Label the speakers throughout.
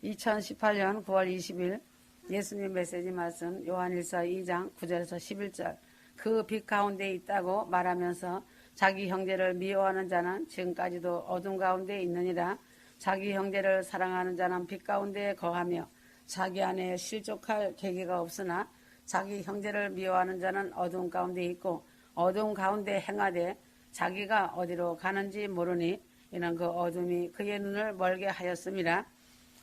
Speaker 1: 2018년 9월 20일 예수님 메시지 말씀 요한일서 2장 9절에서 11절. 그 빛 가운데 있다고 말하면서 자기 형제를 미워하는 자는 지금까지도 어둠 가운데 있느니라. 자기 형제를 사랑하는 자는 빛 가운데 거하며 자기 안에 실족할 계기가 없으나 자기 형제를 미워하는 자는 어둠 가운데 있고 어둠 가운데 행하되 자기가 어디로 가는지 모르니 이는 그 어둠이 그의 눈을 멀게 하였음이라.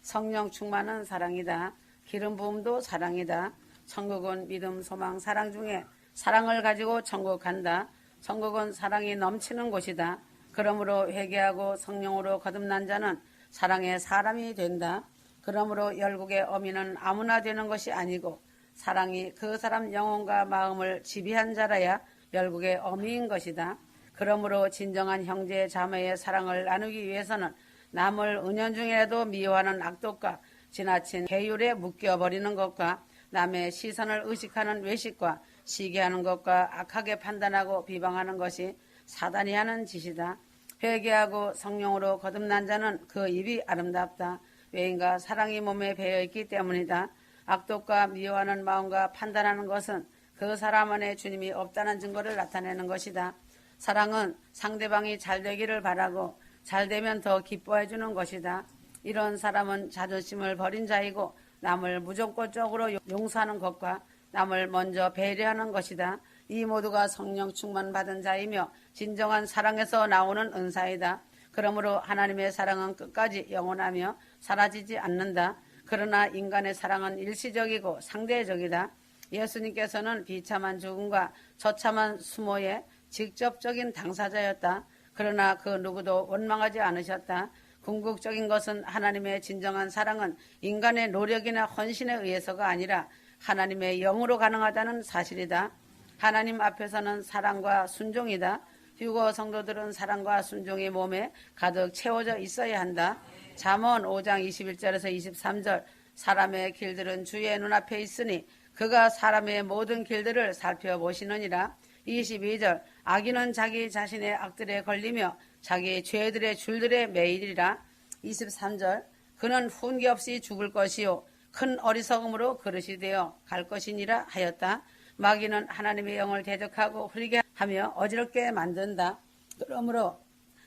Speaker 1: 성령 충만은 사랑이다. 기름 부음도 사랑이다. 천국은 믿음, 소망, 사랑 중에 사랑을 가지고 천국 간다. 천국은 사랑이 넘치는 곳이다. 그러므로 회개하고 성령으로 거듭난 자는 사랑의 사람이 된다. 그러므로 열국의 어미는 아무나 되는 것이 아니고 사랑이 그 사람 영혼과 마음을 지배한 자라야 열국의 어미인 것이다. 그러므로 진정한 형제 자매의 사랑을 나누기 위해서는 남을 은연중에라도 미워하는 악독과 지나친 계율에 묶여버리는 것과 남의 시선을 의식하는 외식과 시기하는 것과 악하게 판단하고 비방하는 것이 사단이 하는 짓이다. 회개하고 성령으로 거듭난 자는 그 입이 아름답다. 왜인가 사랑이 몸에 배어있기 때문이다. 악독과 미워하는 마음과 판단하는 것은 그 사람 안에 주님이 없다는 증거를 나타내는 것이다. 사랑은 상대방이 잘 되기를 바라고 잘 되면 더 기뻐해 주는 것이다. 이런 사람은 자존심을 버린 자이고 남을 무조건적으로 용서하는 것과 남을 먼저 배려하는 것이다. 이 모두가 성령 충만 받은 자이며 진정한 사랑에서 나오는 은사이다. 그러므로 하나님의 사랑은 끝까지 영원하며 사라지지 않는다. 그러나 인간의 사랑은 일시적이고 상대적이다. 예수님께서는 비참한 죽음과 처참한 수모의 직접적인 당사자였다. 그러나 그 누구도 원망하지 않으셨다. 궁극적인 것은 하나님의 진정한 사랑은 인간의 노력이나 헌신에 의해서가 아니라 하나님의 영으로 가능하다는 사실이다. 하나님 앞에서는 사랑과 순종이다. 휴거 성도들은 사랑과 순종이 몸에 가득 채워져 있어야 한다. 잠언 5장 21절에서 23절. 사람의 길들은 주의 눈앞에 있으니 그가 사람의 모든 길들을 살펴보시느니라. 22절. 악인은 자기 자신의 악들에 걸리며 자기 죄들의 줄들에 매이리라. 23절. 그는 훈계 없이 죽을 것이요 큰 어리석음으로 그릇이 되어 갈 것이니라 하였다. 마귀는 하나님의 영을 대적하고 흐리게 하며 어지럽게 만든다. 그러므로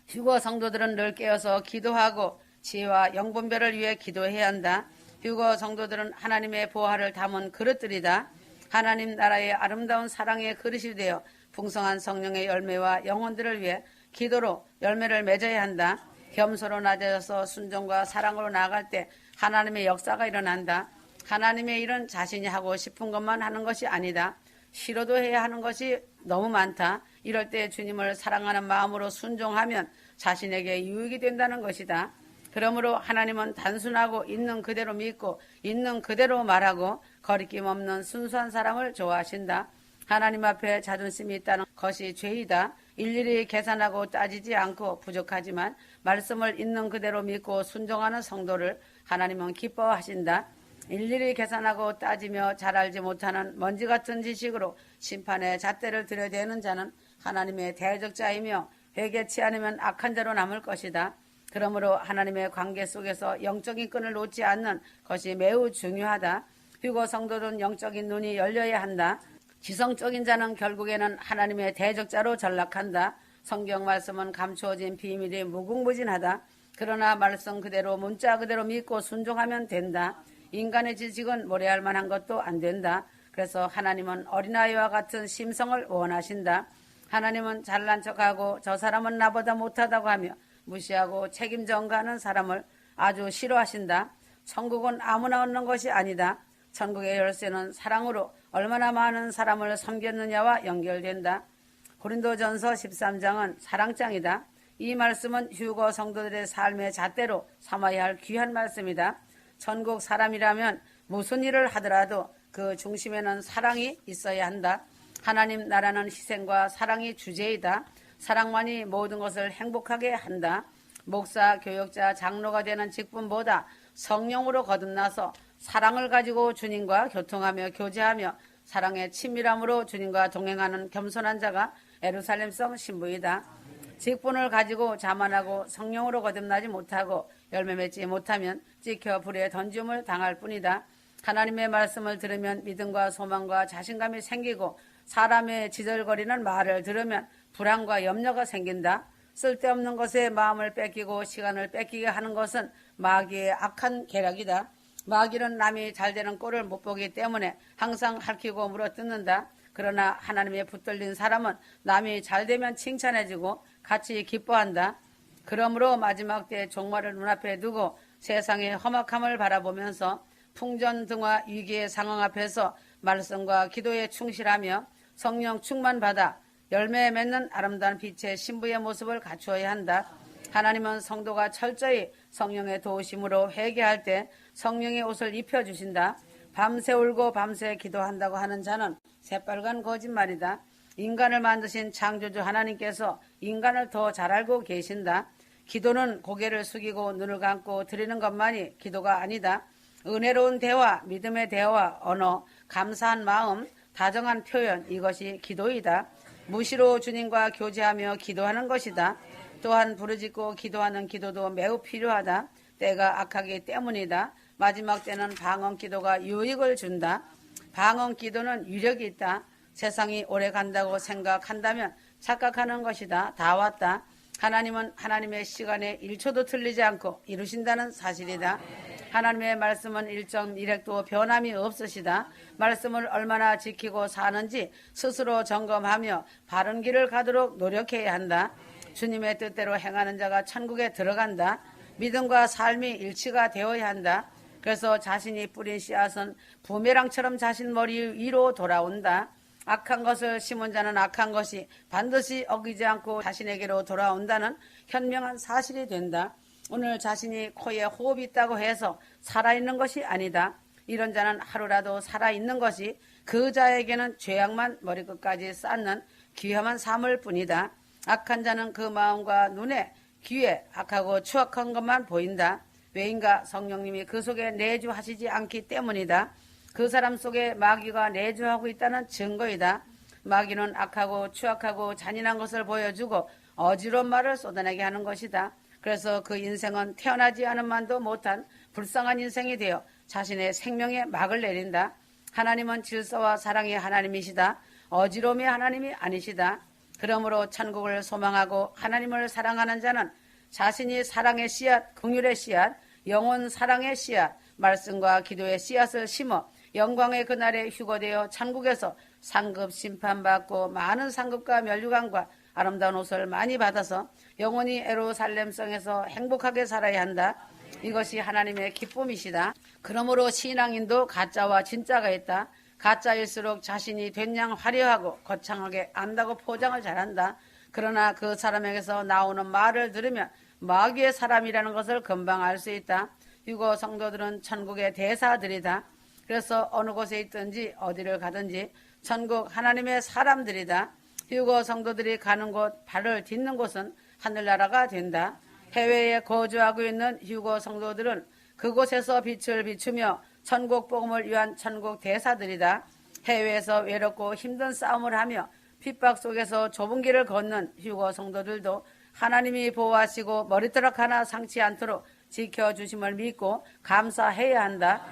Speaker 1: 휴거 성도들은 늘 깨어서 기도하고 지혜와 영분별을 위해 기도해야 한다. 휴거 성도들은 하나님의 보화를 담은 그릇들이다. 하나님 나라의 아름다운 사랑의 그릇이 되어 풍성한 성령의 열매와 영혼들을 위해 기도로 열매를 맺어야 한다. 겸손로 낮아져서 순종과 사랑으로 나아갈 때 하나님의 역사가 일어난다. 하나님의 일은 자신이 하고 싶은 것만 하는 것이 아니다. 싫어도 해야 하는 것이 너무 많다. 이럴 때 주님을 사랑하는 마음으로 순종하면 자신에게 유익이 된다는 것이다. 그러므로 하나님은 단순하고 있는 그대로 믿고 있는 그대로 말하고 거리낌 없는 순수한 사람을 좋아하신다. 하나님 앞에 자존심이 있다는 것이 죄이다. 일일이 계산하고 따지지 않고 부족하지만 말씀을 있는 그대로 믿고 순종하는 성도를 하나님은 기뻐하신다. 일일이 계산하고 따지며 잘 알지 못하는 먼지 같은 지식으로 심판의 잣대를 들여대는 자는 하나님의 대적자이며 회개치 않으면 악한 자로 남을 것이다. 그러므로 하나님의 관계 속에서 영적인 끈을 놓지 않는 것이 매우 중요하다. 휴거 성도는 영적인 눈이 열려야 한다. 지성적인 자는 결국에는 하나님의 대적자로 전락한다. 성경 말씀은 감추어진 비밀이 무궁무진하다. 그러나 말씀 그대로 문자 그대로 믿고 순종하면 된다. 인간의 지식은 모래알 만한 것도 안 된다. 그래서 하나님은 어린아이와 같은 심성을 원하신다. 하나님은 잘난 척하고 저 사람은 나보다 못하다고 하며 무시하고 책임 전가하는 사람을 아주 싫어하신다. 천국은 아무나 얻는 것이 아니다. 천국의 열쇠는 사랑으로 얼마나 많은 사람을 섬겼느냐와 연결된다. 고린도전서 13장은 사랑장이다. 이 말씀은 휴거 성도들의 삶의 잣대로 삼아야 할 귀한 말씀이다. 천국 사람이라면 무슨 일을 하더라도 그 중심에는 사랑이 있어야 한다. 하나님 나라는 희생과 사랑이 주제이다. 사랑만이 모든 것을 행복하게 한다. 목사, 교역자, 장로가 되는 직분보다 성령으로 거듭나서 사랑을 가지고 주님과 교통하며 교제하며 사랑의 친밀함으로 주님과 동행하는 겸손한 자가 예루살렘성 신부이다. 직분을 가지고 자만하고 성령으로 거듭나지 못하고 열매 맺지 못하면 찍혀 불에 던짐을 당할 뿐이다. 하나님의 말씀을 들으면 믿음과 소망과 자신감이 생기고 사람의 지절거리는 말을 들으면 불안과 염려가 생긴다. 쓸데없는 것에 마음을 뺏기고 시간을 뺏기게 하는 것은 마귀의 악한 계략이다. 마귀는 남이 잘되는 꼴을 못 보기 때문에 항상 핥히고 물어뜯는다. 그러나 하나님의 붙들린 사람은 남이 잘되면 칭찬해주고 같이 기뻐한다. 그러므로 마지막 때 종말을 눈앞에 두고 세상의 험악함을 바라보면서 풍전등화 위기의 상황 앞에서 말씀과 기도에 충실하며 성령 충만받아 열매 맺는 아름다운 빛의 신부의 모습을 갖추어야 한다. 하나님은 성도가 철저히 성령의 도우심으로 회개할 때 성령의 옷을 입혀주신다. 밤새 울고 밤새 기도한다고 하는 자는 새빨간 거짓말이다. 인간을 만드신 창조주 하나님께서 인간을 더 잘 알고 계신다. 기도는 고개를 숙이고 눈을 감고 드리는 것만이 기도가 아니다. 은혜로운 대화, 믿음의 대화, 언어, 감사한 마음, 다정한 표현, 이것이 기도이다. 무시로 주님과 교제하며 기도하는 것이다. 또한 부르짖고 기도하는 기도도 매우 필요하다. 때가 악하기 때문이다. 마지막 때는 방언 기도가 유익을 준다. 방언 기도는 유력이 있다. 세상이 오래 간다고 생각한다면 착각하는 것이다. 다 왔다. 하나님은 하나님의 시간에 1초도 틀리지 않고 이루신다는 사실이다. 하나님의 말씀은 일정 일획도 변함이 없으시다. 말씀을 얼마나 지키고 사는지 스스로 점검하며 바른 길을 가도록 노력해야 한다. 주님의 뜻대로 행하는 자가 천국에 들어간다. 믿음과 삶이 일치가 되어야 한다. 그래서 자신이 뿌린 씨앗은 부메랑처럼 자신 머리 위로 돌아온다. 악한 것을 심은 자는 악한 것이 반드시 어기지 않고 자신에게로 돌아온다는 현명한 사실이 된다. 오늘 자신이 코에 호흡이 있다고 해서 살아있는 것이 아니다. 이런 자는 하루라도 살아있는 것이 그 자에게는 죄악만 머리끝까지 쌓는 귀함한 삶을 뿐이다. 악한 자는 그 마음과 눈에 귀에 악하고 추악한 것만 보인다. 왜인가? 성령님이 그 속에 내주하시지 않기 때문이다. 그 사람 속에 마귀가 내주하고 있다는 증거이다. 마귀는 악하고 추악하고 잔인한 것을 보여주고 어지러운 말을 쏟아내게 하는 것이다. 그래서 그 인생은 태어나지 않은 만도 못한 불쌍한 인생이 되어 자신의 생명에 막을 내린다. 하나님은 질서와 사랑의 하나님이시다. 어지러움의 하나님이 아니시다. 그러므로 천국을 소망하고 하나님을 사랑하는 자는 자신이 사랑의 씨앗, 긍휼의 씨앗, 영혼 사랑의 씨앗, 말씀과 기도의 씨앗을 심어 영광의 그날에 휴거되어 천국에서 상급 심판받고 많은 상급과 면류관과 아름다운 옷을 많이 받아서 영원히 예루살렘성에서 행복하게 살아야 한다. 이것이 하나님의 기쁨이시다. 그러므로 신앙인도 가짜와 진짜가 있다. 가짜일수록 자신이 된 양 화려하고 거창하게 안다고 포장을 잘한다. 그러나 그 사람에게서 나오는 말을 들으면 마귀의 사람이라는 것을 금방 알 수 있다. 유고 성도들은 천국의 대사들이다. 그래서 어느 곳에 있든지 어디를 가든지 천국 하나님의 사람들이다. 유고 성도들이 가는 곳, 발을 딛는 곳은 하늘나라가 된다. 해외에 거주하고 있는 유고 성도들은 그곳에서 빛을 비추며 천국 복음을 위한 천국 대사들이다. 해외에서 외롭고 힘든 싸움을 하며 핍박 속에서 좁은 길을 걷는 유고 성도들도 하나님이 보호하시고 머리카락 하나 상치 않도록 지켜주심을 믿고 감사해야 한다.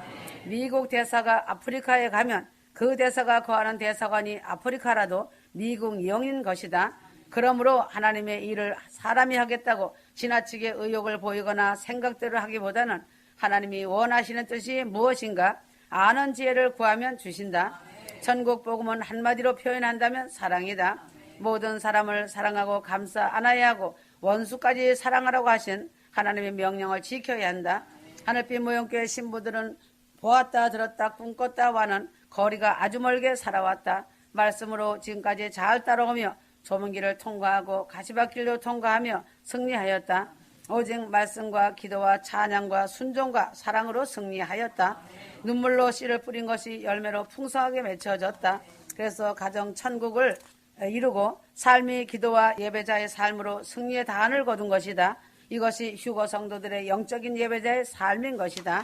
Speaker 1: 미국 대사가 아프리카에 가면 그 대사가 거하는 대사관이 아프리카라도 미국 영인 것이다. 그러므로 하나님의 일을 사람이 하겠다고 지나치게 의욕을 보이거나 생각대로 하기보다는 하나님이 원하시는 뜻이 무엇인가 아는 지혜를 구하면 주신다. 천국 복음은 한마디로 표현한다면 사랑이다. 모든 사람을 사랑하고 감싸 안아야 하고 원수까지 사랑하라고 하신 하나님의 명령을 지켜야 한다. 하늘빛 모형교회 신부들은 보았다 들었다 꿈꿨다와는 거리가 아주 멀게 살아왔다. 말씀으로 지금까지 잘 따라오며 좁은 길을 통과하고 가시밭길도 통과하며 승리하였다. 오직 말씀과 기도와 찬양과 순종과 사랑으로 승리하였다. 눈물로 씨를 뿌린 것이 열매로 풍성하게 맺혀졌다. 그래서 가정 천국을 이루고 삶이 기도와 예배자의 삶으로 승리의 단을 거둔 것이다. 이것이 휴거 성도들의 영적인 예배자의 삶인 것이다.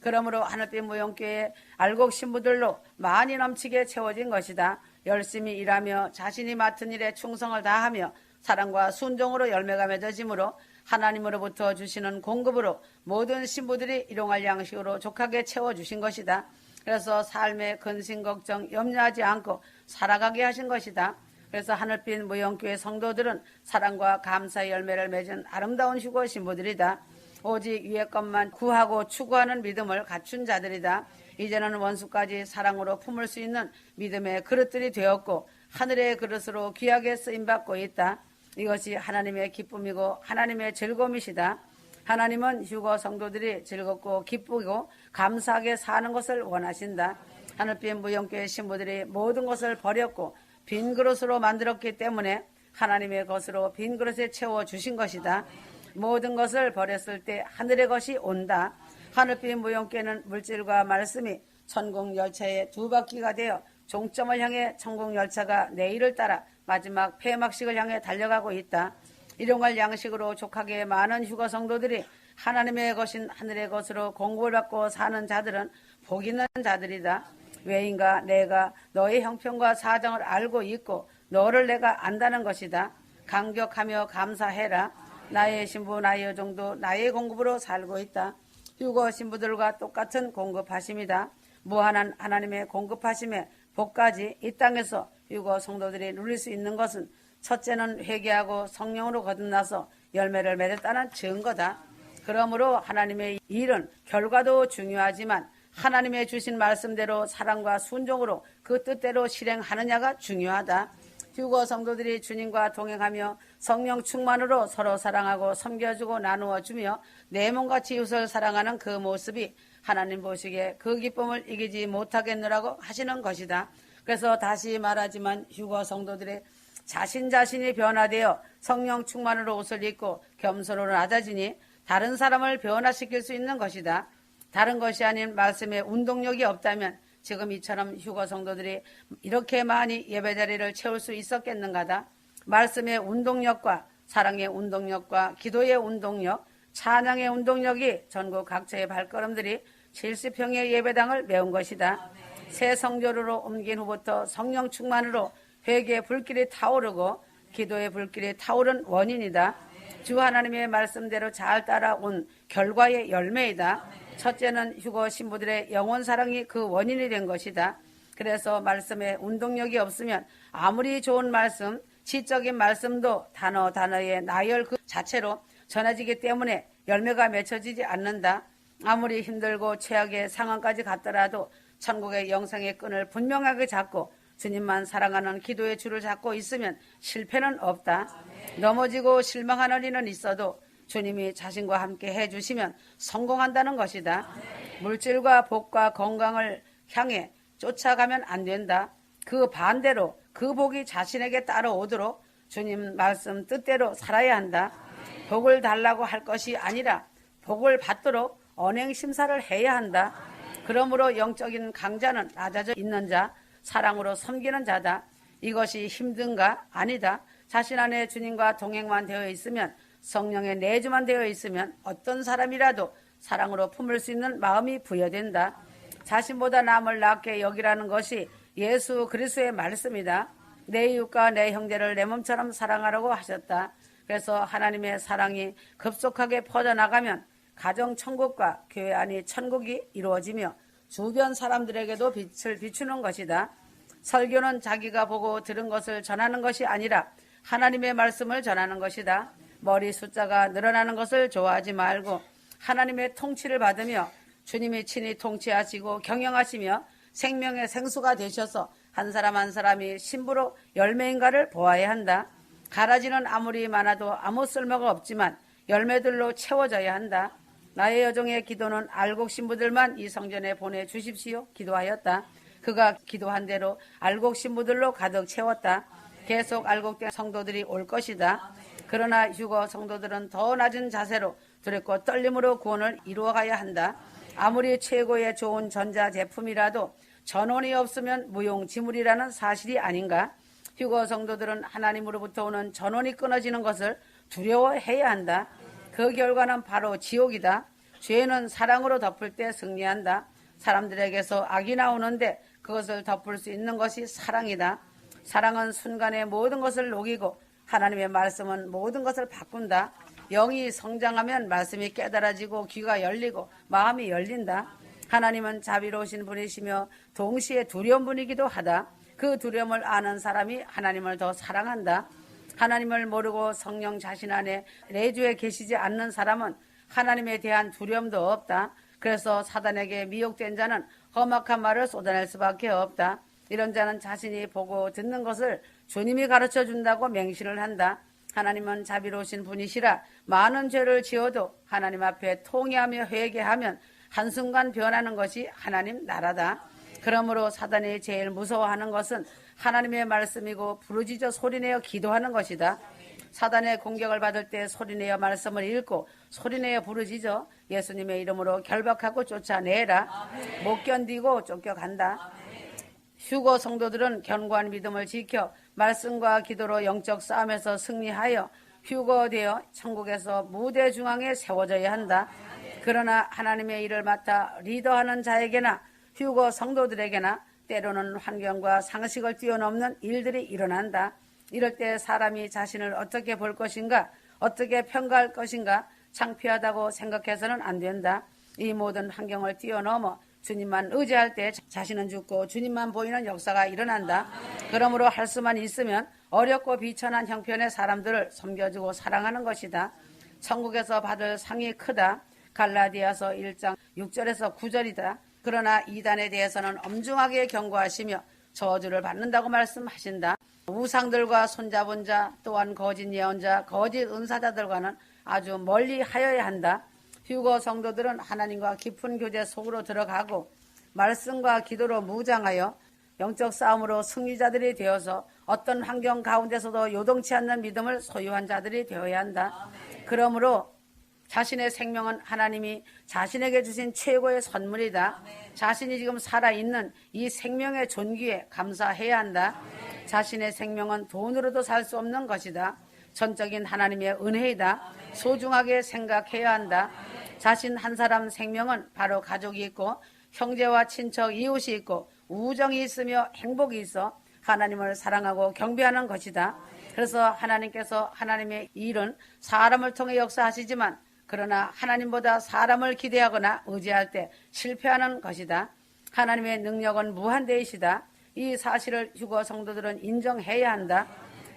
Speaker 1: 그러므로 하늘빛 무용교회 알곡 신부들로 많이 넘치게 채워진 것이다. 열심히 일하며 자신이 맡은 일에 충성을 다하며 사랑과 순종으로 열매가 맺어지므로 하나님으로부터 주시는 공급으로 모든 신부들이 일용할 양식으로 족하게 채워주신 것이다. 그래서 삶의 근심 걱정 염려하지 않고 살아가게 하신 것이다. 그래서 하늘빛 무용교회 성도들은 사랑과 감사의 열매를 맺은 아름다운 휴거 신부들이다. 오직 위의 것만 구하고 추구하는 믿음을 갖춘 자들이다. 이제는 원수까지 사랑으로 품을 수 있는 믿음의 그릇들이 되었고 하늘의 그릇으로 귀하게 쓰임받고 있다. 이것이 하나님의 기쁨이고 하나님의 즐거움이시다. 하나님은 휴거 성도들이 즐겁고 기쁘고 감사하게 사는 것을 원하신다. 하늘빛 무용교회 신부들이 모든 것을 버렸고 빈 그릇으로 만들었기 때문에 하나님의 것으로 빈 그릇에 채워주신 것이다. 모든 것을 버렸을 때 하늘의 것이 온다. 하늘빛 무용교회는 물질과 말씀이 천국 열차의 두 바퀴가 되어 종점을 향해 천국 열차가 내일을 따라 마지막 폐막식을 향해 달려가고 있다. 일용할 양식으로 족하게 많은 휴거 성도들이 하나님의 것인 하늘의 것으로 공급을 받고 사는 자들은 복 있는 자들이다. 왜인가 내가 너의 형편과 사정을 알고 있고 너를 내가 안다는 것이다. 감격하며 감사해라. 나의 신부 나의 여종도 나의 공급으로 살고 있다. 휴거 신부들과 똑같은 공급하심이다. 무한한 하나님의 공급하심에 복까지 이 땅에서 휴거 성도들이 누릴 수 있는 것은 첫째는 회개하고 성령으로 거듭나서 열매를 맺었다는 증거다. 그러므로 하나님의 일은 결과도 중요하지만 하나님의 주신 말씀대로 사랑과 순종으로 그 뜻대로 실행하느냐가 중요하다. 휴거 성도들이 주님과 동행하며 성령 충만으로 서로 사랑하고 섬겨주고 나누어주며 내 몸같이 이웃을 사랑하는 그 모습이 하나님 보시기에 그 기쁨을 이기지 못하겠노라고 하시는 것이다. 그래서 다시 말하지만 휴거 성도들의 자신이 변화되어 성령 충만으로 옷을 입고 겸손으로 낮아지니 다른 사람을 변화시킬 수 있는 것이다. 다른 것이 아닌 말씀에 운동력이 없다면 지금 이처럼 휴거 성도들이 이렇게 많이 예배자리를 채울 수 있었겠는가다. 말씀의 운동력과 사랑의 운동력과 기도의 운동력, 찬양의 운동력이 전국 각처의 발걸음들이 70평의 예배당을 메운 것이다. 새 성전으로 옮긴 후부터 성령 충만으로 회개의 불길이 타오르고 기도의 불길이 타오른 원인이다. 주 하나님의 말씀대로 잘 따라온 결과의 열매이다. 첫째는 휴거 신부들의 영혼 사랑이 그 원인이 된 것이다. 그래서 말씀에 운동력이 없으면 아무리 좋은 말씀, 지적인 말씀도 단어의 나열 그 자체로 전해지기 때문에 열매가 맺혀지지 않는다. 아무리 힘들고 최악의 상황까지 갔더라도 천국의 영생의 끈을 분명하게 잡고 주님만 사랑하는 기도의 줄을 잡고 있으면 실패는 없다. 넘어지고 실망하는 일은 있어도 주님이 자신과 함께 해주시면 성공한다는 것이다. 물질과 복과 건강을 향해 쫓아가면 안 된다. 그 반대로 그 복이 자신에게 따라오도록 주님 말씀 뜻대로 살아야 한다. 복을 달라고 할 것이 아니라 복을 받도록 언행 심사를 해야 한다. 그러므로 영적인 강자는 낮아져 있는 자, 사랑으로 섬기는 자다. 이것이 힘든가? 아니다. 자신 안에 주님과 동행만 되어 있으면, 성령의 내주만 되어 있으면 어떤 사람이라도 사랑으로 품을 수 있는 마음이 부여된다. 자신보다 남을 낫게 여기라는 것이 예수 그리스도의 말씀이다. 내 이웃과 내 형제를 내 몸처럼 사랑하라고 하셨다. 그래서 하나님의 사랑이 급속하게 퍼져나가면 가정 천국과 교회 안이 천국이 이루어지며 주변 사람들에게도 빛을 비추는 것이다. 설교는 자기가 보고 들은 것을 전하는 것이 아니라 하나님의 말씀을 전하는 것이다. 머리 숫자가 늘어나는 것을 좋아하지 말고 하나님의 통치를 받으며 주님이 친히 통치하시고 경영하시며 생명의 생수가 되셔서 한 사람 한 사람이 신부로 열매인가를 보아야 한다. 가라지는 아무리 많아도 아무 쓸모가 없지만 열매들로 채워져야 한다. 나의 여종의 기도는 알곡 신부들만 이 성전에 보내주십시오 기도하였다. 그가 기도한 대로 알곡 신부들로 가득 채웠다. 계속 알곡된 성도들이 올 것이다. 그러나 휴거 성도들은 더 낮은 자세로 두렵고 떨림으로 구원을 이루어가야 한다. 아무리 최고의 좋은 전자제품이라도 전원이 없으면 무용지물이라는 사실이 아닌가? 휴거 성도들은 하나님으로부터 오는 전원이 끊어지는 것을 두려워해야 한다. 그 결과는 바로 지옥이다. 죄는 사랑으로 덮을 때 승리한다. 사람들에게서 악이 나오는데 그것을 덮을 수 있는 것이 사랑이다. 사랑은 순간에 모든 것을 녹이고 하나님의 말씀은 모든 것을 바꾼다. 영이 성장하면 말씀이 깨달아지고 귀가 열리고 마음이 열린다. 하나님은 자비로우신 분이시며 동시에 두려운 분이기도 하다. 그 두려움을 아는 사람이 하나님을 더 사랑한다. 하나님을 모르고 성령 자신 안에 내주에 계시지 않는 사람은 하나님에 대한 두려움도 없다. 그래서 사단에게 미혹된 자는 험악한 말을 쏟아낼 수밖에 없다. 이런 자는 자신이 보고 듣는 것을 주님이 가르쳐 준다고 맹신을 한다. 하나님은 자비로우신 분이시라 많은 죄를 지어도 하나님 앞에 통회하며 회개하면 한순간 변하는 것이 하나님 나라다. 그러므로 사단이 제일 무서워하는 것은 하나님의 말씀이고 부르짖어 소리내어 기도하는 것이다. 사단의 공격을 받을 때 소리내어 말씀을 읽고 소리내어 부르짖어 예수님의 이름으로 결박하고 쫓아내라. 못 견디고 쫓겨간다. 휴거 성도들은 견고한 믿음을 지켜 말씀과 기도로 영적 싸움에서 승리하여 휴거되어 천국에서 무대 중앙에 세워져야 한다. 그러나 하나님의 일을 맡아 리더하는 자에게나 휴거 성도들에게나 때로는 환경과 상식을 뛰어넘는 일들이 일어난다. 이럴 때 사람이 자신을 어떻게 볼 것인가, 어떻게 평가할 것인가 창피하다고 생각해서는 안 된다. 이 모든 환경을 뛰어넘어 주님만 의지할 때 자신은 죽고 주님만 보이는 역사가 일어난다. 그러므로 할 수만 있으면 어렵고 비천한 형편의 사람들을 섬겨주고 사랑하는 것이다. 천국에서 받을 상이 크다. 갈라디아서 1장 6절에서 9절이다. 그러나 이단에 대해서는 엄중하게 경고하시며 저주를 받는다고 말씀하신다. 우상들과 손잡은 자 또한 거짓 예언자, 거짓 은사자들과는 아주 멀리 하여야 한다. 휴거 성도들은 하나님과 깊은 교제 속으로 들어가고 말씀과 기도로 무장하여 영적 싸움으로 승리자들이 되어서 어떤 환경 가운데서도 요동치 않는 믿음을 소유한 자들이 되어야 한다. 그러므로 자신의 생명은 하나님이 자신에게 주신 최고의 선물이다. 자신이 지금 살아있는 이 생명의 존귀에 감사해야 한다. 자신의 생명은 돈으로도 살 수 없는 것이다. 전적인 하나님의 은혜이다. 소중하게 생각해야 한다. 자신 한 사람 생명은 바로 가족이 있고 형제와 친척, 이웃이 있고 우정이 있으며 행복이 있어 하나님을 사랑하고 경배하는 것이다. 그래서 하나님께서 하나님의 일은 사람을 통해 역사하시지만 그러나 하나님보다 사람을 기대하거나 의지할 때 실패하는 것이다. 하나님의 능력은 무한대이시다. 이 사실을 휴거 성도들은 인정해야 한다.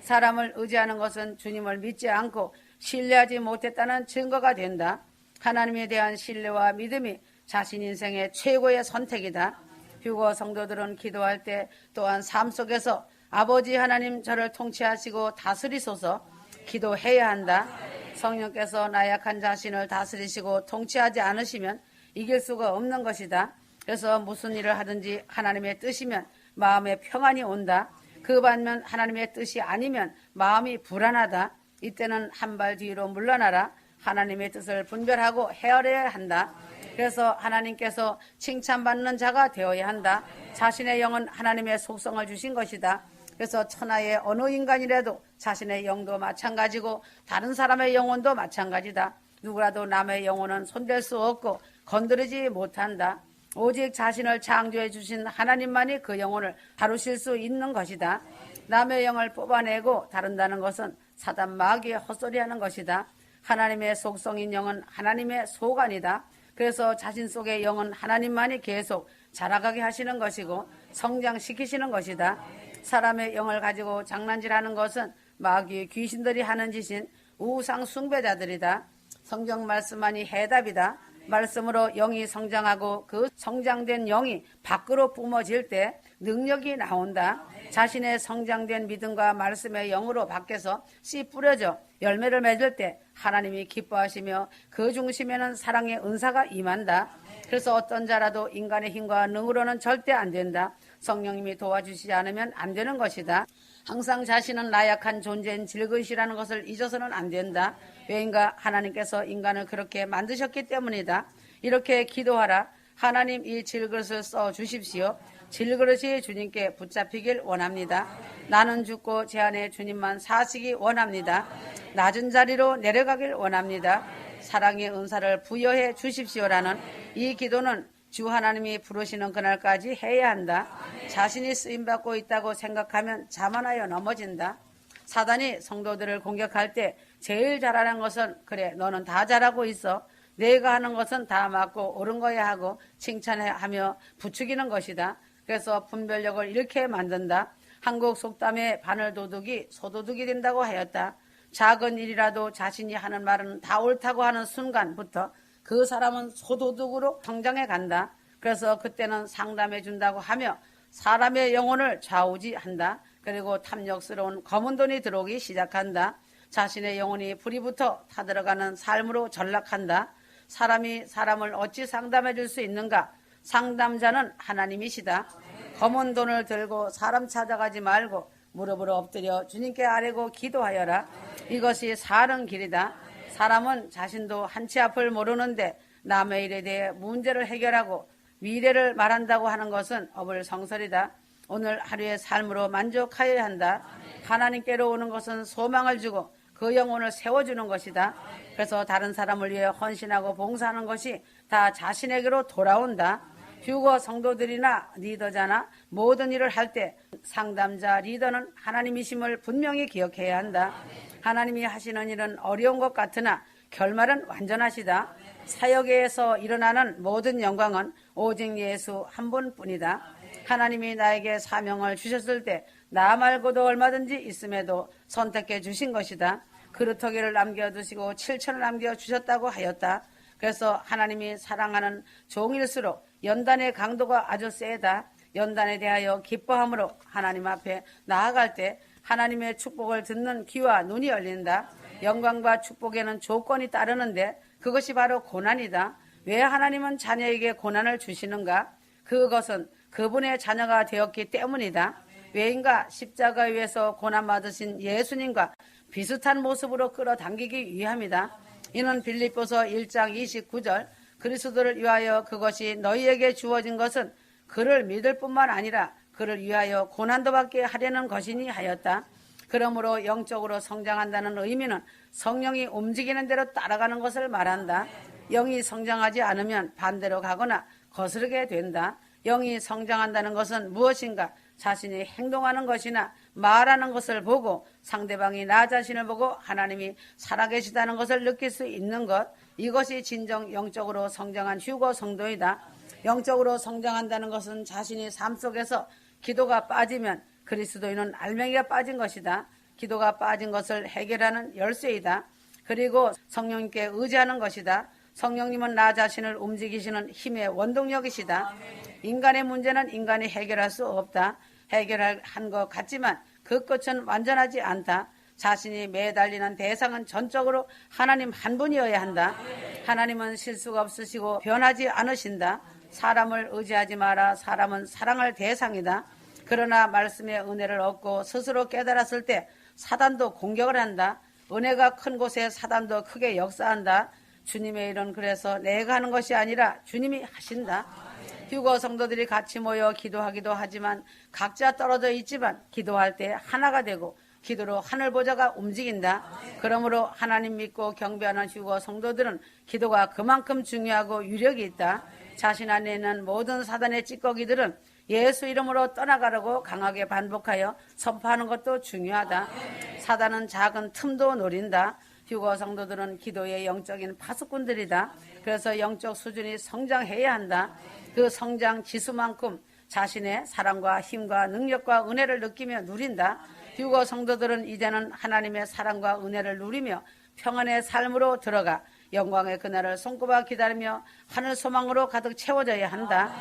Speaker 1: 사람을 의지하는 것은 주님을 믿지 않고 신뢰하지 못했다는 증거가 된다. 하나님에 대한 신뢰와 믿음이 자신 인생의 최고의 선택이다. 휴거 성도들은 기도할 때 또한 삶 속에서 아버지 하나님 저를 통치하시고 다스리소서 기도해야 한다. 성령께서 나약한 자신을 다스리시고 통치하지 않으시면 이길 수가 없는 것이다. 그래서 무슨 일을 하든지 하나님의 뜻이면 마음에 평안이 온다. 그 반면 하나님의 뜻이 아니면 마음이 불안하다. 이때는 한 발 뒤로 물러나라. 하나님의 뜻을 분별하고 헤아려야 한다. 그래서 하나님께서 칭찬받는 자가 되어야 한다. 자신의 영은 하나님의 속성을 주신 것이다. 그래서 천하의 어느 인간이라도 자신의 영도 마찬가지고 다른 사람의 영혼도 마찬가지다. 누구라도 남의 영혼은 손댈 수 없고 건드리지 못한다. 오직 자신을 창조해 주신 하나님만이 그 영혼을 다루실 수 있는 것이다. 남의 영을 뽑아내고 다룬다는 것은 사단 마귀의 헛소리하는 것이다. 하나님의 속성인 영은 하나님의 소관이다. 그래서 자신 속의 영은 하나님만이 계속 자라가게 하시는 것이고 성장시키시는 것이다. 사람의 영을 가지고 장난질하는 것은 마귀의 귀신들이 하는 짓인 우상 숭배자들이다. 성경 말씀만이 해답이다. 말씀으로 영이 성장하고 그 성장된 영이 밖으로 뿜어질 때 능력이 나온다. 자신의 성장된 믿음과 말씀의 영으로 밖에서 씨 뿌려져 열매를 맺을 때 하나님이 기뻐하시며 그 중심에는 사랑의 은사가 임한다. 그래서 어떤 자라도 인간의 힘과 능으로는 절대 안 된다. 성령님이 도와주시지 않으면 안 되는 것이다. 항상 자신은 나약한 존재인 질그릇이라는 것을 잊어서는 안 된다. 왜인가? 하나님께서 인간을 그렇게 만드셨기 때문이다. 이렇게 기도하라. 하나님 이 질그릇을 써 주십시오. 질그릇이 주님께 붙잡히길 원합니다. 나는 죽고 제 안에 주님만 사시기 원합니다. 낮은 자리로 내려가길 원합니다. 사랑의 은사를 부여해 주십시오라는 이 기도는 주 하나님이 부르시는 그날까지 해야 한다. 자신이 쓰임받고 있다고 생각하면 자만하여 넘어진다. 사단이 성도들을 공격할 때 제일 잘하는 것은 그래 너는 다 잘하고 있어. 내가 하는 것은 다 맞고 옳은 거야 하고 칭찬하며 부추기는 것이다. 그래서 분별력을 잃게 만든다. 한국 속담에 바늘도둑이 소도둑이 된다고 하였다. 작은 일이라도 자신이 하는 말은 다 옳다고 하는 순간부터 그 사람은 소도둑으로 성장해 간다. 그래서 그때는 상담해 준다고 하며 사람의 영혼을 좌우지한다. 그리고 탐욕스러운 검은 돈이 들어오기 시작한다. 자신의 영혼이 불이 붙어 타들어가는 삶으로 전락한다. 사람이 사람을 어찌 상담해 줄 수 있는가? 상담자는 하나님이시다. 검은 돈을 들고 사람 찾아가지 말고 무릎으로 엎드려 주님께 아뢰고 기도하여라. 이것이 사는 길이다. 사람은 자신도 한치 앞을 모르는데 남의 일에 대해 문제를 해결하고 미래를 말한다고 하는 것은 어불성설이다. 오늘 하루의 삶으로 만족하여야 한다. 하나님께로 오는 것은 소망을 주고 그 영혼을 세워주는 것이다. 그래서 다른 사람을 위해 헌신하고 봉사하는 것이 다 자신에게로 돌아온다. 휴거 성도들이나 리더자나 모든 일을 할 때 상담자 리더는 하나님이심을 분명히 기억해야 한다. 하나님이 하시는 일은 어려운 것 같으나 결말은 완전하시다. 사역에서 일어나는 모든 영광은 오직 예수 한 분뿐이다. 하나님이 나에게 사명을 주셨을 때 나 말고도 얼마든지 있음에도 선택해 주신 것이다. 그루터기를 남겨두시고 7천을 남겨주셨다고 하였다. 그래서 하나님이 사랑하는 종일수록 연단의 강도가 아주 세다. 연단에 대하여 기뻐함으로 하나님 앞에 나아갈 때 하나님의 축복을 듣는 귀와 눈이 열린다. 영광과 축복에는 조건이 따르는데 그것이 바로 고난이다. 왜 하나님은 자녀에게 고난을 주시는가? 그것은 그분의 자녀가 되었기 때문이다. 왜인가? 십자가 위에서 고난받으신 예수님과 비슷한 모습으로 끌어당기기 위함이다. 이는 빌립보서 1장 29절 그리스도를 위하여 그것이 너희에게 주어진 것은 그를 믿을 뿐만 아니라 그를 위하여 고난도 받게 하려는 것이니 하였다. 그러므로 영적으로 성장한다는 의미는 성령이 움직이는 대로 따라가는 것을 말한다. 영이 성장하지 않으면 반대로 가거나 거스르게 된다. 영이 성장한다는 것은 무엇인가? 자신이 행동하는 것이나 말하는 것을 보고 상대방이 나 자신을 보고 하나님이 살아계시다는 것을 느낄 수 있는 것, 이것이 진정 영적으로 성장한 휴거 성도이다. 영적으로 성장한다는 것은 자신이 삶 속에서 기도가 빠지면 그리스도인은 알맹이가 빠진 것이다. 기도가 빠진 것을 해결하는 열쇠이다. 그리고 성령님께 의지하는 것이다. 성령님은 나 자신을 움직이시는 힘의 원동력이시다. 인간의 문제는 인간이 해결할 수 없다. 해결한 것 같지만 그 끝은 완전하지 않다. 자신이 매달리는 대상은 전적으로 하나님 한 분이어야 한다. 하나님은 실수가 없으시고 변하지 않으신다. 사람을 의지하지 마라. 사람은 사랑할 대상이다. 그러나 말씀의 은혜를 얻고 스스로 깨달았을 때 사단도 공격을 한다. 은혜가 큰 곳에 사단도 크게 역사한다. 주님의 일은 그래서 내가 하는 것이 아니라 주님이 하신다. 휴거 성도들이 같이 모여 기도하기도 하지만 각자 떨어져 있지만 기도할 때 하나가 되고 기도로 하늘 보좌가 움직인다. 그러므로 하나님 믿고 경배하는 휴거 성도들은 기도가 그만큼 중요하고 유력이 있다. 자신 안에 있는 모든 사단의 찌꺼기들은 예수 이름으로 떠나가라고 강하게 반복하여 선포하는 것도 중요하다. 사단은 작은 틈도 노린다. 휴거 성도들은 기도의 영적인 파수꾼들이다. 그래서 영적 수준이 성장해야 한다. 그 성장 지수만큼 자신의 사랑과 힘과 능력과 은혜를 느끼며 누린다. 휴거 성도들은 이제는 하나님의 사랑과 은혜를 누리며 평안의 삶으로 들어가 영광의 그날을 손꼽아 기다리며 하늘 소망으로 가득 채워져야 한다.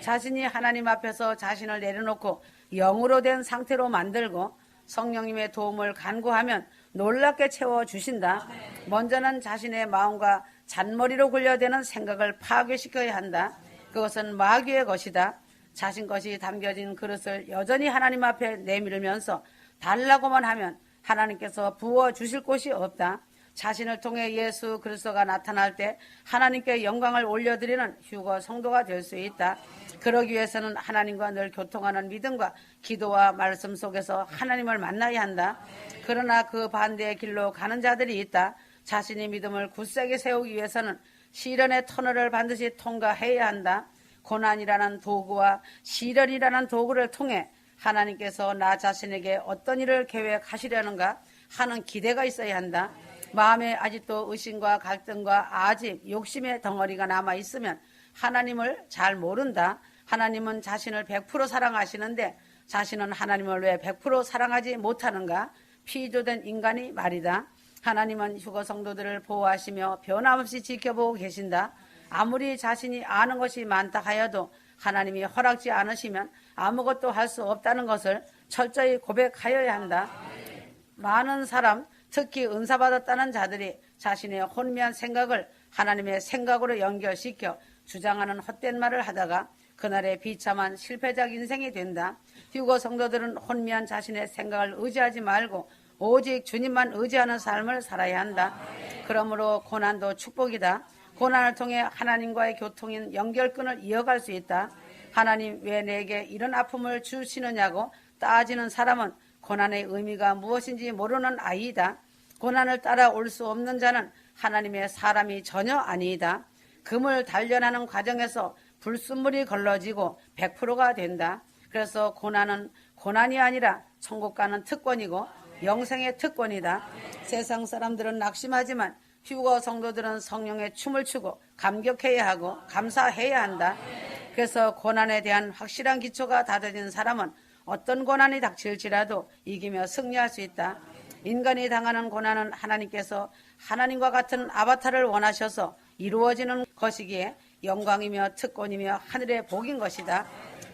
Speaker 1: 자신이 하나님 앞에서 자신을 내려놓고 영으로 된 상태로 만들고 성령님의 도움을 간구하면 놀랍게 채워주신다. 먼저는 자신의 마음과 잔머리로 굴려대는 생각을 파괴시켜야 한다. 그것은 마귀의 것이다. 자신 것이 담겨진 그릇을 여전히 하나님 앞에 내밀면서 달라고만 하면 하나님께서 부어주실 곳이 없다. 자신을 통해 예수 그리스도가 나타날 때 하나님께 영광을 올려드리는 휴거 성도가 될 수 있다. 그러기 위해서는 하나님과 늘 교통하는 믿음과 기도와 말씀 속에서 하나님을 만나야 한다. 그러나 그 반대의 길로 가는 자들이 있다. 자신의 믿음을 굳세게 세우기 위해서는 시련의 터널을 반드시 통과해야 한다. 고난이라는 도구와 시련이라는 도구를 통해 하나님께서 나 자신에게 어떤 일을 계획하시려는가 하는 기대가 있어야 한다. 마음에 아직도 의심과 갈등과 아집, 욕심의 덩어리가 남아있으면 하나님을 잘 모른다. 하나님은 자신을 100% 사랑하시는데 자신은 하나님을 왜 100% 사랑하지 못하는가? 피조된 인간이 말이다. 하나님은 휴거 성도들을 보호하시며 변함없이 지켜보고 계신다. 아무리 자신이 아는 것이 많다 하여도 하나님이 허락지 않으시면 아무것도 할 수 없다는 것을 철저히 고백하여야 한다. 많은 사람, 특히 은사받았다는 자들이 자신의 혼미한 생각을 하나님의 생각으로 연결시켜 주장하는 헛된 말을 하다가 그날의 비참한 실패작 인생이 된다. 휴거 성도들은 혼미한 자신의 생각을 의지하지 말고 오직 주님만 의지하는 삶을 살아야 한다. 그러므로 고난도 축복이다. 고난을 통해 하나님과의 교통인 연결끈을 이어갈 수 있다. 하나님 왜 내게 이런 아픔을 주시느냐고 따지는 사람은 고난의 의미가 무엇인지 모르는 아이이다. 고난을 따라 올 수 없는 자는 하나님의 사람이 전혀 아니이다. 금을 단련하는 과정에서 불순물이 걸러지고 100%가 된다. 그래서 고난은 고난이 아니라 천국 가는 특권이고 영생의 특권이다. 세상 사람들은 낙심하지만 휴거 성도들은 성령의 춤을 추고 감격해야 하고 감사해야 한다. 그래서 고난에 대한 확실한 기초가 다져진 사람은 어떤 고난이 닥칠지라도 이기며 승리할 수 있다. 인간이 당하는 고난은 하나님께서 하나님과 같은 아바타를 원하셔서 이루어지는 것이기에 영광이며 특권이며 하늘의 복인 것이다.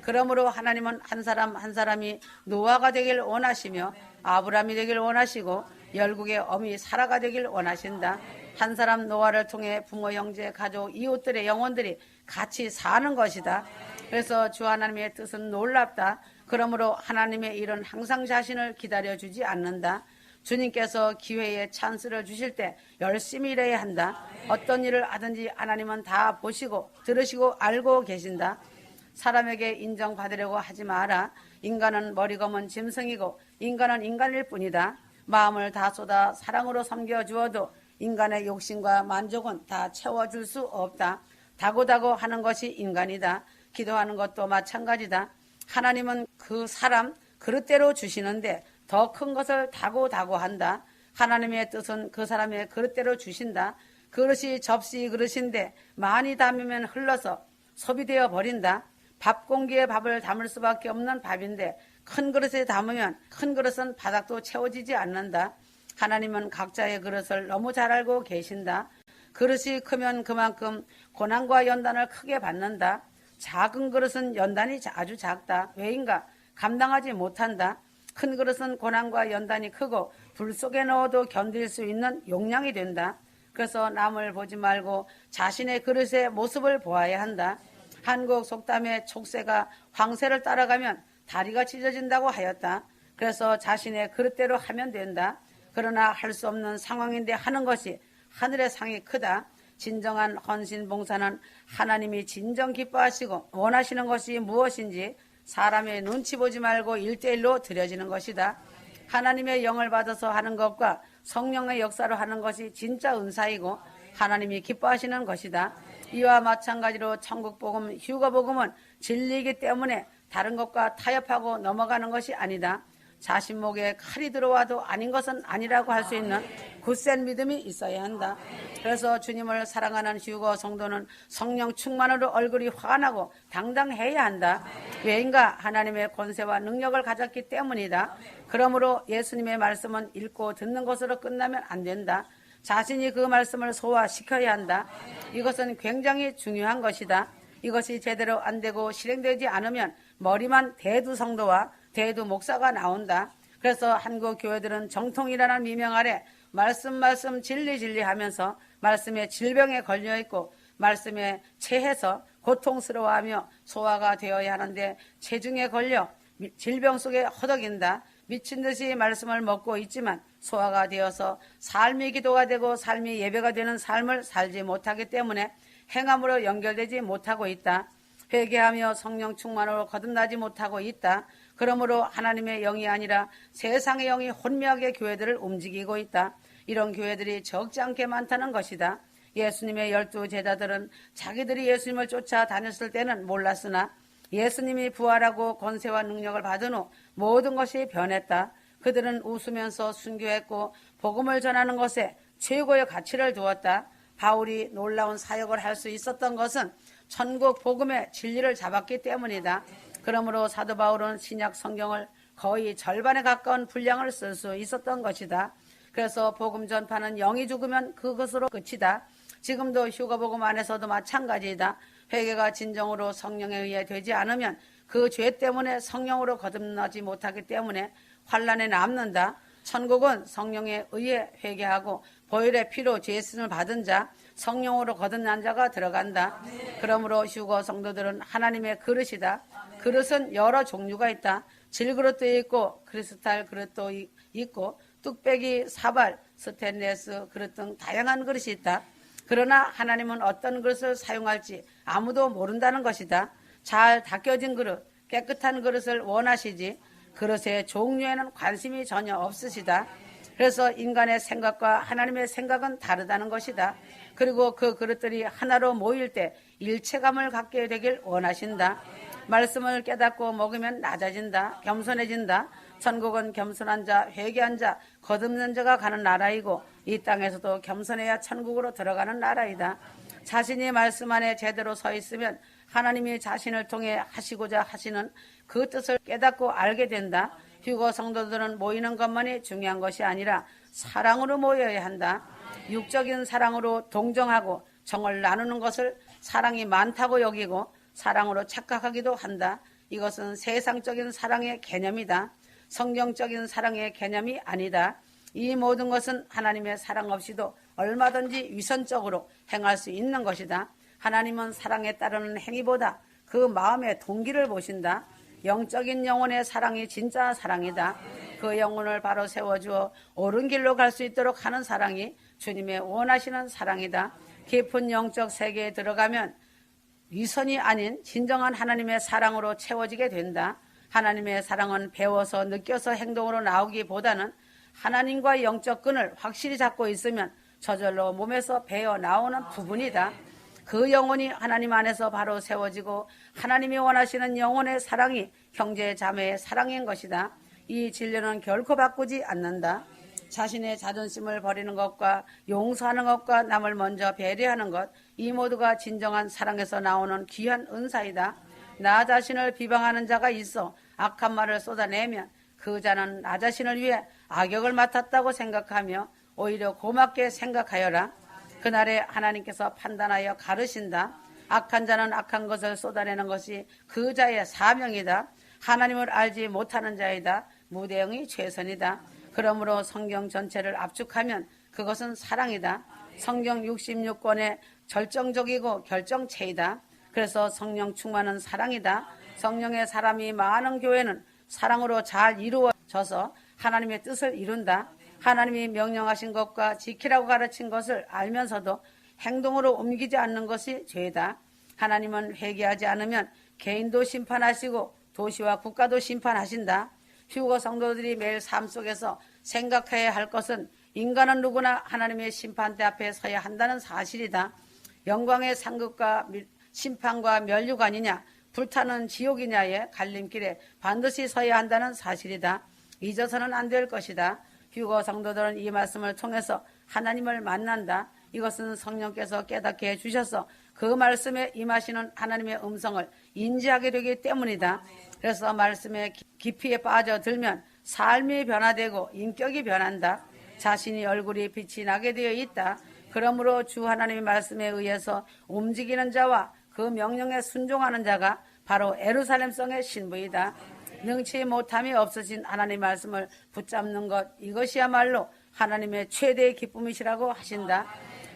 Speaker 1: 그러므로 하나님은 한 사람 한 사람이 노아가 되길 원하시며 아브라함이 되길 원하시고 열국의 어미 사라가 되길 원하신다. 한 사람 노아를 통해 부모, 형제, 가족, 이웃들의 영혼들이 같이 사는 것이다. 그래서 주 하나님의 뜻은 놀랍다. 그러므로 하나님의 일은 항상 자신을 기다려주지 않는다. 주님께서 기회에 찬스를 주실 때 열심히 일해야 한다. 어떤 일을 하든지 하나님은 다 보시고 들으시고 알고 계신다. 사람에게 인정받으려고 하지 마라. 인간은 머리 검은 짐승이고 인간은 인간일 뿐이다. 마음을 다 쏟아 사랑으로 섬겨주어도 인간의 욕심과 만족은 다 채워줄 수 없다. 다고다고 하는 것이 인간이다. 기도하는 것도 마찬가지다. 하나님은 그 사람 그릇대로 주시는데 더 큰 것을 다고다고 한다. 하나님의 뜻은 그 사람의 그릇대로 주신다. 그릇이 접시 그릇인데 많이 담으면 흘러서 소비되어 버린다. 밥 공기에 밥을 담을 수밖에 없는 밥인데 큰 그릇에 담으면 큰 그릇은 바닥도 채워지지 않는다. 하나님은 각자의 그릇을 너무 잘 알고 계신다. 그릇이 크면 그만큼 고난과 연단을 크게 받는다. 작은 그릇은 연단이 아주 작다. 왜인가? 감당하지 못한다. 큰 그릇은 고난과 연단이 크고 불 속에 넣어도 견딜 수 있는 용량이 된다. 그래서 남을 보지 말고 자신의 그릇의 모습을 보아야 한다. 한국 속담에 촉새가 황새를 따라가면 다리가 찢어진다고 하였다. 그래서 자신의 그릇대로 하면 된다. 그러나 할 수 없는 상황인데 하는 것이 하늘의 상이 크다. 진정한 헌신 봉사는 하나님이 진정 기뻐하시고 원하시는 것이 무엇인지 사람의 눈치 보지 말고 1대1로 드려지는 것이다. 하나님의 영을 받아서 하는 것과 성령의 역사로 하는 것이 진짜 은사이고 하나님이 기뻐하시는 것이다. 이와 마찬가지로 천국복음, 휴거복음은 진리이기 때문에 다른 것과 타협하고 넘어가는 것이 아니다. 자신 목에 칼이 들어와도 아닌 것은 아니라고 할 수 있는 굳센 믿음이 있어야 한다. 그래서 주님을 사랑하는 휴거 성도는 성령 충만으로 얼굴이 환하고 당당해야 한다. 왜인가? 하나님의 권세와 능력을 가졌기 때문이다. 그러므로 예수님의 말씀은 읽고 듣는 것으로 끝나면 안 된다. 자신이 그 말씀을 소화시켜야 한다. 이것은 굉장히 중요한 것이다. 이것이 제대로 안 되고 실행되지 않으면 머리만 대두 성도와 대두 목사가 나온다. 그래서 한국 교회들은 정통이라는 미명 아래 말씀 진리 하면서 말씀의 질병에 걸려있고 말씀에 체해서 고통스러워하며 소화가 되어야 하는데 체중에 걸려 질병 속에 허덕인다. 미친 듯이 말씀을 먹고 있지만 소화가 되어서 삶이 기도가 되고 삶이 예배가 되는 삶을 살지 못하기 때문에 행함으로 연결되지 못하고 있다. 회개하며 성령 충만으로 거듭나지 못하고 있다. 그러므로 하나님의 영이 아니라 세상의 영이 혼미하게 교회들을 움직이고 있다. 이런 교회들이 적지 않게 많다는 것이다. 예수님의 12 제자들은 자기들이 예수님을 쫓아 다녔을 때는 몰랐으나 예수님이 부활하고 권세와 능력을 받은 후 모든 것이 변했다. 그들은 웃으면서 순교했고 복음을 전하는 것에 최고의 가치를 두었다. 바울이 놀라운 사역을 할 수 있었던 것은 천국 복음의 진리를 잡았기 때문이다. 그러므로 사도 바울은 신약 성경을 거의 절반에 가까운 분량을 쓸 수 있었던 것이다. 그래서 복음 전파는 영이 죽으면 그것으로 끝이다. 지금도 휴거복음 안에서도 마찬가지이다. 회개가 진정으로 성령에 의해 되지 않으면 그 죄 때문에 성령으로 거듭나지 못하기 때문에 환란에 남는다. 천국은 성령에 의해 회개하고 보혈의 피로 죄씀을 받은 자, 성령으로 거듭난 자가 들어간다. 그러므로 휴거 성도들은 하나님의 그릇이다. 그릇은 여러 종류가 있다. 질그릇도 있고 크리스탈 그릇도 있고 뚝배기, 사발, 스테인레스 그릇 등 다양한 그릇이 있다. 그러나 하나님은 어떤 그릇을 사용할지 아무도 모른다는 것이다. 잘 닦여진 그릇, 깨끗한 그릇을 원하시지 그릇의 종류에는 관심이 전혀 없으시다. 그래서 인간의 생각과 하나님의 생각은 다르다는 것이다. 그리고 그 그릇들이 하나로 모일 때 일체감을 갖게 되길 원하신다. 말씀을 깨닫고 먹으면 낮아진다. 겸손해진다. 천국은 겸손한 자, 회개한 자, 거듭난 자가 가는 나라이고 이 땅에서도 겸손해야 천국으로 들어가는 나라이다. 자신이 말씀 안에 제대로 서 있으면 하나님이 자신을 통해 하시고자 하시는 그 뜻을 깨닫고 알게 된다. 휴거 성도들은 모이는 것만이 중요한 것이 아니라 사랑으로 모여야 한다. 육적인 사랑으로 동정하고 정을 나누는 것을 사랑이 많다고 여기고 사랑으로 착각하기도 한다. 이것은 세상적인 사랑의 개념이다. 성경적인 사랑의 개념이 아니다. 이 모든 것은 하나님의 사랑 없이도 얼마든지 위선적으로 행할 수 있는 것이다. 하나님은 사랑에 따르는 행위보다 그 마음의 동기를 보신다. 영적인 영혼의 사랑이 진짜 사랑이다. 그 영혼을 바로 세워주어 옳은 길로 갈 수 있도록 하는 사랑이 주님의 원하시는 사랑이다. 깊은 영적 세계에 들어가면 위선이 아닌 진정한 하나님의 사랑으로 채워지게 된다. 하나님의 사랑은 배워서 느껴서 행동으로 나오기보다는 하나님과의 영적 끈을 확실히 잡고 있으면 저절로 몸에서 배어 나오는 부분이다. 그 영혼이 하나님 안에서 바로 세워지고 하나님이 원하시는 영혼의 사랑이 형제 자매의 사랑인 것이다. 이 진리는 결코 바꾸지 않는다. 자신의 자존심을 버리는 것과 용서하는 것과 남을 먼저 배려하는 것, 이 모두가 진정한 사랑에서 나오는 귀한 은사이다. 나 자신을 비방하는 자가 있어 악한 말을 쏟아내면 그 자는 나 자신을 위해 악역을 맡았다고 생각하며 오히려 고맙게 생각하여라. 그날에 하나님께서 판단하여 가르신다. 악한 자는 악한 것을 쏟아내는 것이 그 자의 사명이다. 하나님을 알지 못하는 자이다. 무대응이 최선이다. 그러므로 성경 전체를 압축하면 그것은 사랑이다. 성경 66권의 절정적이고 결정체이다. 그래서 성령 충만은 사랑이다. 성령의 사람이 많은 교회는 사랑으로 잘 이루어져서 하나님의 뜻을 이룬다. 하나님이 명령하신 것과 지키라고 가르친 것을 알면서도 행동으로 옮기지 않는 것이 죄다. 하나님은 회개하지 않으면 개인도 심판하시고 도시와 국가도 심판하신다. 휴거 성도들이 매일 삶 속에서 생각해야 할 것은 인간은 누구나 하나님의 심판대 앞에 서야 한다는 사실이다. 영광의 상급과 심판과 면류관이냐 불타는 지옥이냐의 갈림길에 반드시 서야 한다는 사실이다. 잊어서는 안 될 것이다. 휴거 성도들은 이 말씀을 통해서 하나님을 만난다. 이것은 성령께서 깨닫게 해주셔서 그 말씀에 임하시는 하나님의 음성을 인지하게 되기 때문이다. 그래서 말씀의 깊이에 빠져들면 삶이 변화되고 인격이 변한다. 자신이 얼굴이 빛이 나게 되어 있다. 그러므로 주 하나님의 말씀에 의해서 움직이는 자와 그 명령에 순종하는 자가 바로 예루살렘성의 신부이다. 능치 못함이 없으신 하나님의 말씀을 붙잡는 것, 이것이야말로 하나님의 최대의 기쁨이시라고 하신다.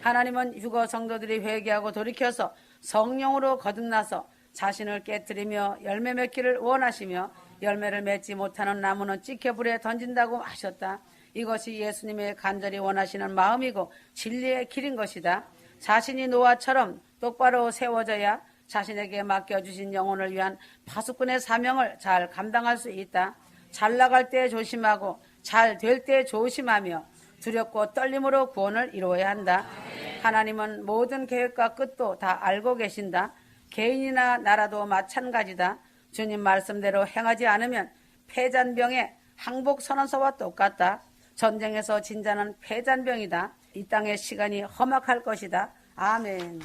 Speaker 1: 하나님은 휴거 성도들이 회개하고 돌이켜서 성령으로 거듭나서 자신을 깨뜨리며 열매 맺기를 원하시며 열매를 맺지 못하는 나무는 찍혀 불에 던진다고 하셨다. 이것이 예수님의 간절히 원하시는 마음이고 진리의 길인 것이다. 자신이 노아처럼 똑바로 세워져야 자신에게 맡겨주신 영혼을 위한 파수꾼의 사명을 잘 감당할 수 있다. 잘 나갈 때 조심하고 잘 될 때 조심하며 두렵고 떨림으로 구원을 이루어야 한다. 하나님은 모든 계획과 끝도 다 알고 계신다. 개인이나 나라도 마찬가지다. 주님 말씀대로 행하지 않으면 패잔병의 항복선언서와 똑같다. 전쟁에서 진자는 패잔병이다. 이 땅의 시간이 험악할 것이다. 아멘.